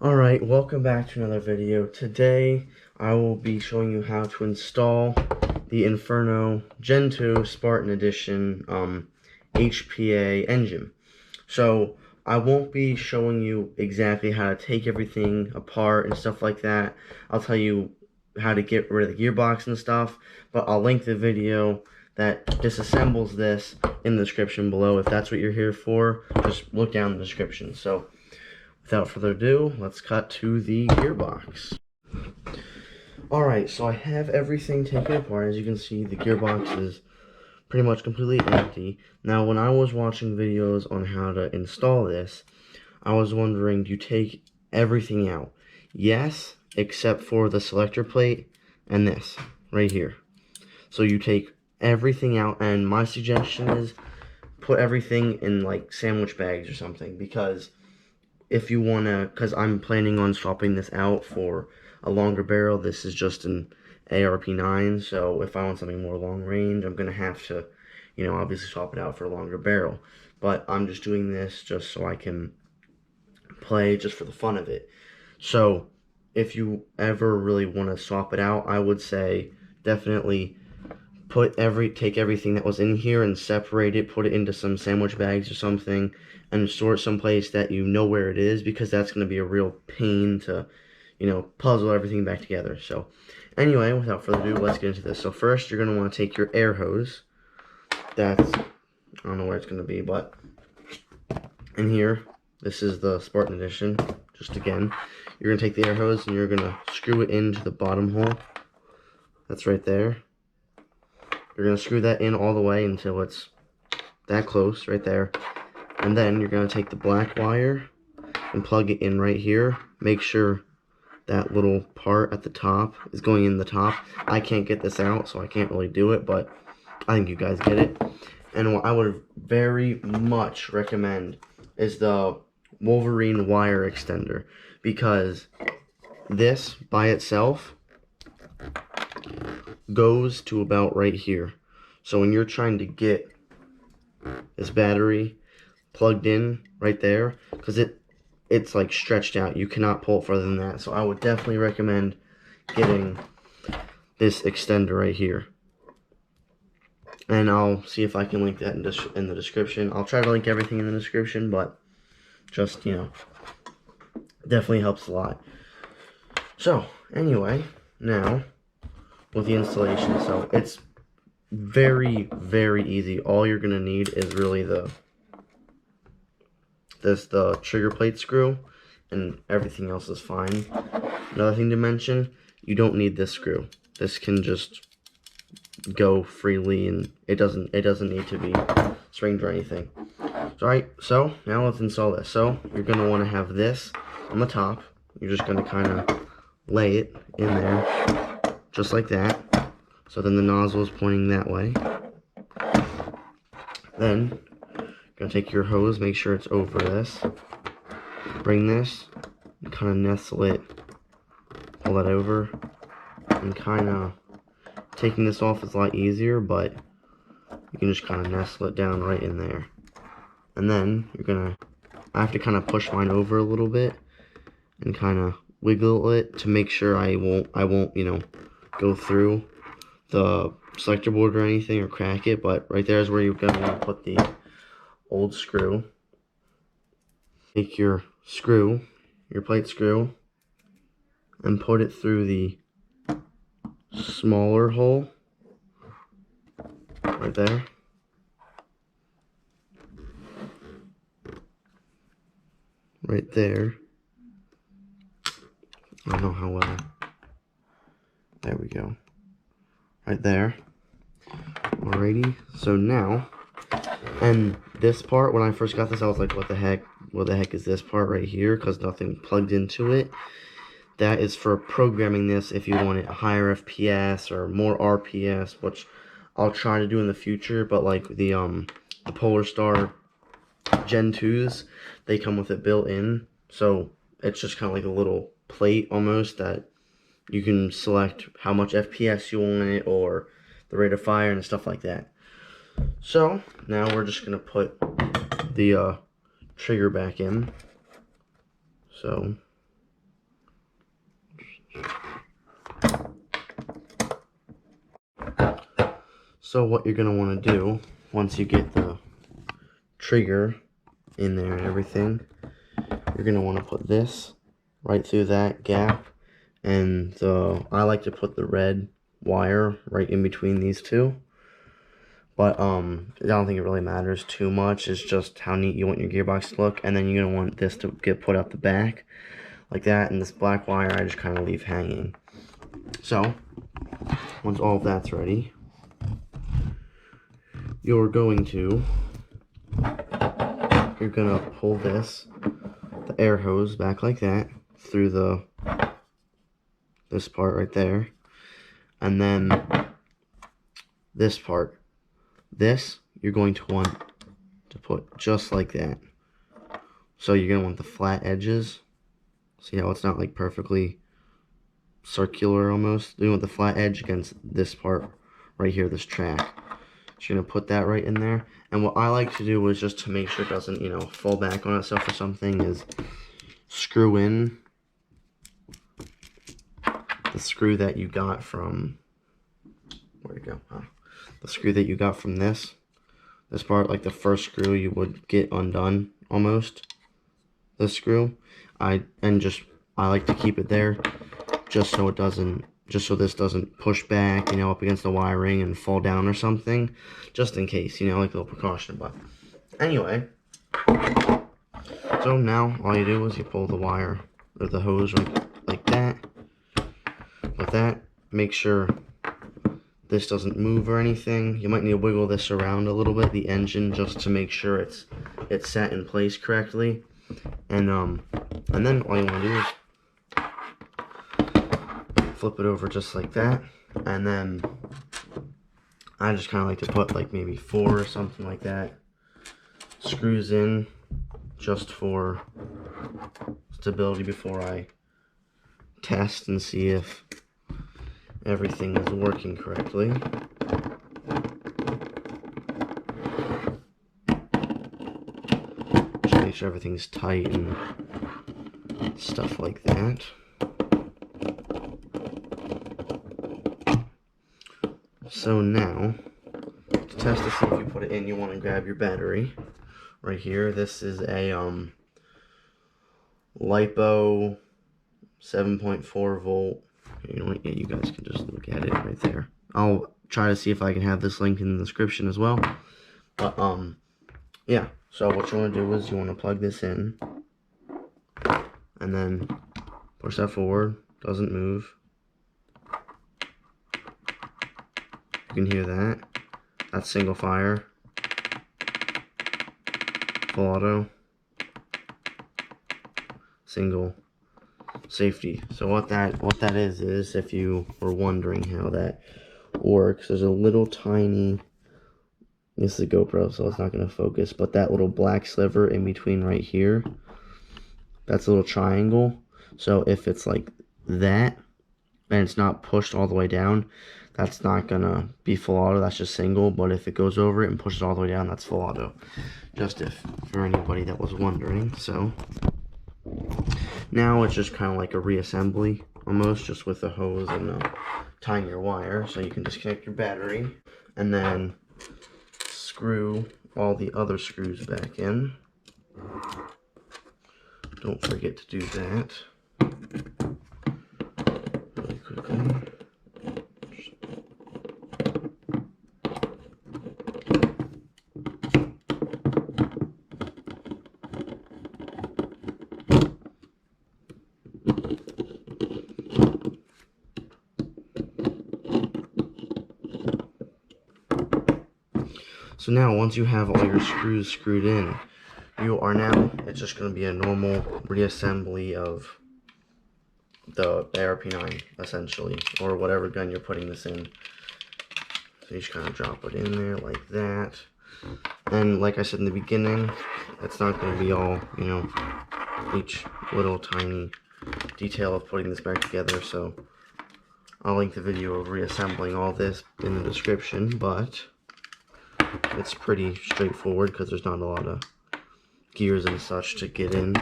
Alright, welcome back to another video. Today, I will be showing you how to install the Inferno Gen 2 Spartan Edition HPA engine. So, I won't be showing you exactly how to take everything apart and stuff like that. I'll tell you how to get rid of the gearbox and stuff, but I'll link the video that disassembles this in the description below. If that's what you're here for, just look down in the description. So, without further ado, let's cut to the gearbox. Alright, so I have everything taken apart. As you can see, the gearbox is pretty much completely empty. Now, when I was watching videos on how to install this, I was wondering, do you take everything out? Yes, except for the selector plate and this, right here. So you take everything out, and my suggestion is put everything in, like, sandwich bags or something, because if you want to, because I'm planning on swapping this out for a longer barrel. This is just an arp9, so if I want something more long range, I'm going to have to, obviously swap it out for a longer barrel. But I'm just doing this just so I can play just for the fun of it. So if you ever really want to swap it out, I would say definitely take everything that was in here and separate it, put it into some sandwich bags or something, and store it someplace that you know where it is, because that's going to be a real pain to, puzzle everything back together. So anyway, without further ado, let's get into this. So first, you're going to want to take your air hose. I don't know where it's going to be, but in here, this is the Spartan Edition. Just again, you're going to take the air hose and you're going to screw it into the bottom hole. That's right there. You're going to screw that in all the way until it's that close, right there. And then you're going to take the black wire and plug it in right here. Make sure that little part at the top is going in the top. I can't get this out, so I can't really do it, but I think you guys get it. And what I would very much recommend is the Wolverine wire extender, because this by itself goes to about right here. So when you're trying to get this battery plugged in right there, because it's like stretched out, you cannot pull it further than that. So I would definitely recommend getting this extender right here. And I'll see if I can link that in the description. I'll try to link everything in the description, but just, definitely helps a lot. So anyway, now with the installation, so it's very, very easy. All you're gonna need is really the trigger plate screw, and everything else is fine. Another thing to mention, you don't need this screw. This can just go freely, and it doesn't need to be stringed or anything. Alright, so now let's install this. So you're gonna want to have this on the top. You're just gonna kind of lay it in there, just like that. So then the nozzle is pointing that way. Then you're gonna take your hose, make sure it's over this. Bring this and kind of nestle it, pull that over, and kind of taking this off is a lot easier, but you can just kind of nestle it down right in there. And then I have to kind of push mine over a little bit and kind of wiggle it to make sure I won't, go through the selector board or anything or crack it. But right there is where you're going to want to put the old screw. Take your screw, your plate screw, and put it through the smaller hole right there. Right there. I don't know how well. There we go. Right there. Alrighty. So now, and this part, when I first got this, I was like, what the heck? What the heck is this part right here? Because nothing plugged into it. That is for programming this if you want it higher FPS or more RPS, which I'll try to do in the future. But like the Polar Star Gen 2s, they come with it built in, so it's just kind of like a little plate almost that you can select how much FPS you want it or the rate of fire and stuff like that. So now we're just gonna put the trigger back in. So So what you're going to want to do, once you get the trigger in there and everything, you're going to want to put this right through that gap, and I like to put the red wire right in between these two. But I don't think it really matters too much. It's just how neat you want your gearbox to look. And then you're going to want this to get put out the back like that. And this black wire I just kind of leave hanging. So once all of that's ready, you're going to pull the air hose back like that through this part right there. And then this part. This, you're going to want to put just like that. So you're going to want the flat edges. See how it's not like perfectly circular almost? You want the flat edge against this part right here, this track. So you're going to put that right in there. And what I like to do is, just to make sure it doesn't, fall back on itself or something, is screw in the screw that you got from, where'd it go? The screw that you got from this part, like the first screw you would get undone almost. This screw, I like to keep it there just so this doesn't push back, up against the wiring and fall down or something, just in case, like a little precaution. But anyway, so now all you do is you pull the wire or the hose right like that. With that, make sure this doesn't move or anything. You might need to wiggle this around a little bit, the engine, just to make sure it's set in place correctly. And then all you want to do is flip it over just like that. And then I just kind of like to put like maybe 4 or something like that screws in, just for stability, before I test and see if everything is working correctly. Just make sure everything's tight and stuff like that. So now, to test to see if you put it in, you want to grab your battery right here. This is a LiPo 7.4 volt. You guys can just look at it right there. I'll try to see if I can have this link in the description as well. But yeah. So what you want to do is you want to plug this in, and then push that forward. Doesn't move. You can hear that. That's single fire. Full auto. Single. Safety. So what that is, if you were wondering how that works, there's a little tiny, this is a GoPro so it's not going to focus, but that little black sliver in between right here, that's a little triangle. So if it's like that and it's not pushed all the way down, that's not gonna be full auto, that's just single. But if it goes over it and pushes all the way down, that's full auto. Just for anybody that was wondering. So now it's just kind of like a reassembly, almost, just with a hose and tying your wire. So you can disconnect your battery and then screw all the other screws back in. Don't forget to do that really quickly. So now, once you have all your screws screwed in, it's just going to be a normal reassembly of the arp9, essentially, or whatever gun you're putting this in. So you just kind of drop it in there like that. And like I said in the beginning, it's not going to be all, each little tiny detail of putting this back together. So I'll link the video of reassembling all this in the description, but it's pretty straightforward because there's not a lot of gears and such to get in.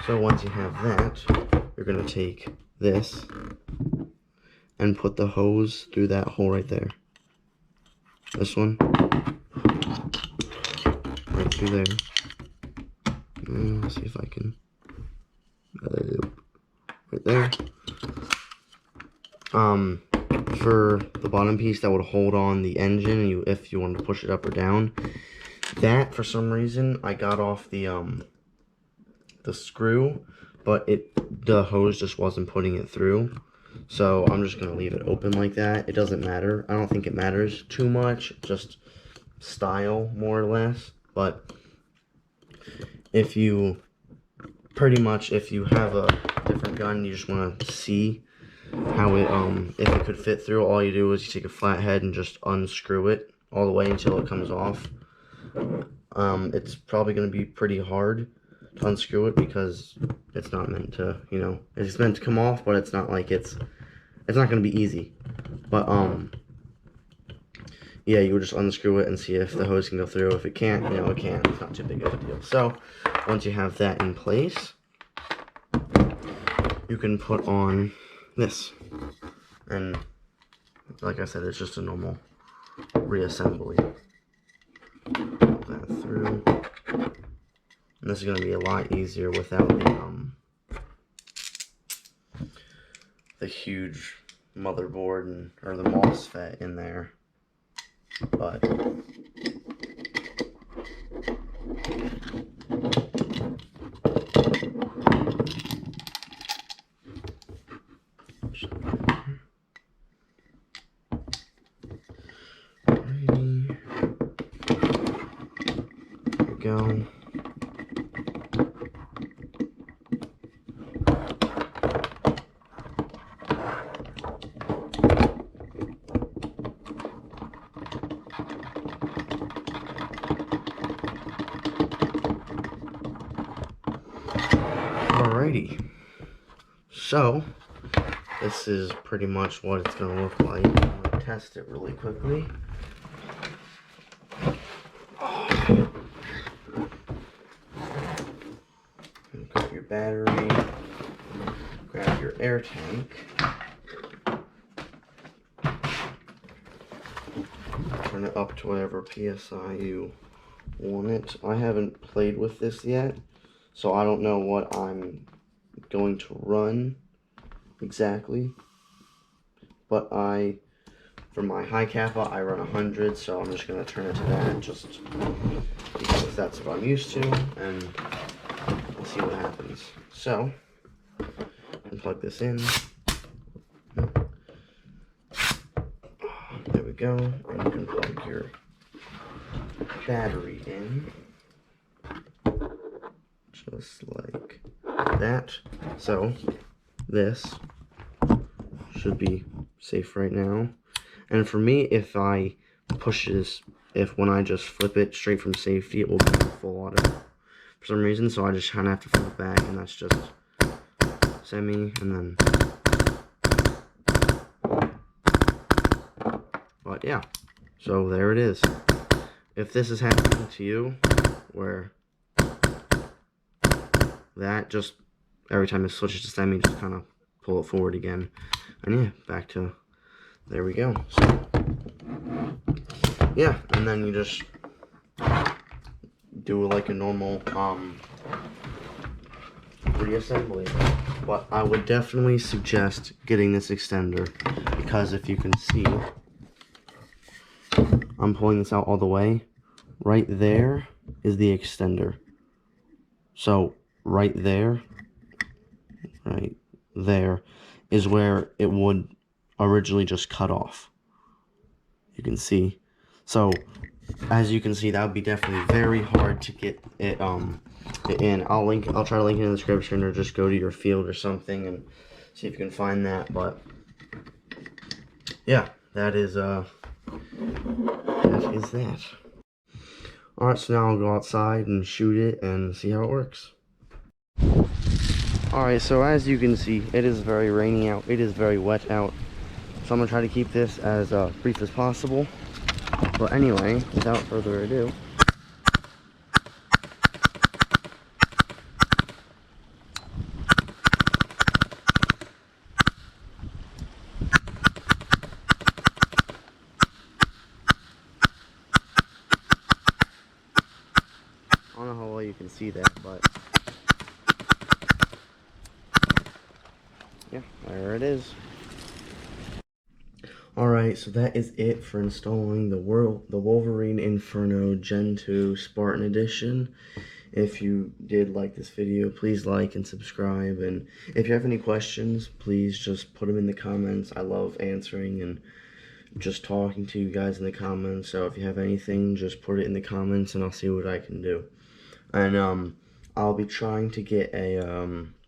So once you have that, you're going to take this and put the hose through that hole right there. This one. Right through there. Let's see if I can. Right there. For the bottom piece that would hold on the engine, if you wanted to push it up or down, that for some reason I got off the screw, but the hose just wasn't putting it through. So I'm just gonna leave it open like that. It doesn't matter. I don't think it matters too much. Just style, more or less. But if you have a different gun, you just want to see how it if it could fit through, all you do is you take a flathead and just unscrew it all the way until it comes off. It's probably going to be pretty hard to unscrew it because it's not meant to, it's meant to come off, but it's not like it's not going to be easy. But yeah, you would just unscrew it and see if the hose can go through. If it can't, it can't. It's not too big of a deal. So once you have that in place, you can put on this. And like I said, it's just a normal reassembly. Put that through. And this is going to be a lot easier without the huge motherboard or the MOSFET in there. But go. Alrighty. So this is pretty much what it's gonna look like. I'm gonna test it really quickly. Grab your battery, grab your air tank, turn it up to whatever PSI you want it. I haven't played with this yet, so I don't know what I'm going to run exactly, but for my high kappa, I run 100, so I'm just going to turn it to that just because that's what I'm used to, and we'll see what happens. So, plug this in. There we go. And you can plug your battery in. Just like that. So, this should be safe right now. And for me, if I push this, when I just flip it straight from safety, it will be full auto for some reason, so I just kind of have to flip it back, and that's just semi, and then, but yeah, so there it is. If this is happening to you, where that just, every time it switches to semi, just kind of pull it forward again, and yeah, back to, there we go. So, yeah, and then you just do like a normal reassembly. But I would definitely suggest getting this extender, because if you can see, I'm pulling this out all the way. Right there is the extender. So right there is where it would originally just cut off. You can see. So as you can see, that would be definitely very hard to get it in. I'll try to link it in the description, or just go to your field or something and see if you can find that. But yeah, that is that. Alright, so now I'll go outside and shoot it and see how it works. Alright, so as you can see, it is very rainy out. It is very wet out. So I'm going to try to keep this as brief as possible. But anyway, without further ado, I don't know how well you can see that, but yeah, there it is. Alright, so that is it for installing the Wolverine Inferno Gen 2 Spartan Edition. If you did like this video, please like and subscribe, and if you have any questions, please just put them in the comments. I love answering and just talking to you guys in the comments, so if you have anything, just put it in the comments and I'll see what I can do. And I'll be trying to get a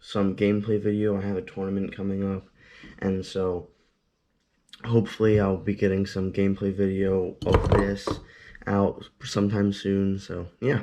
some gameplay video. I have a tournament coming up, and so hopefully I'll be getting some gameplay video of this out sometime soon. So yeah,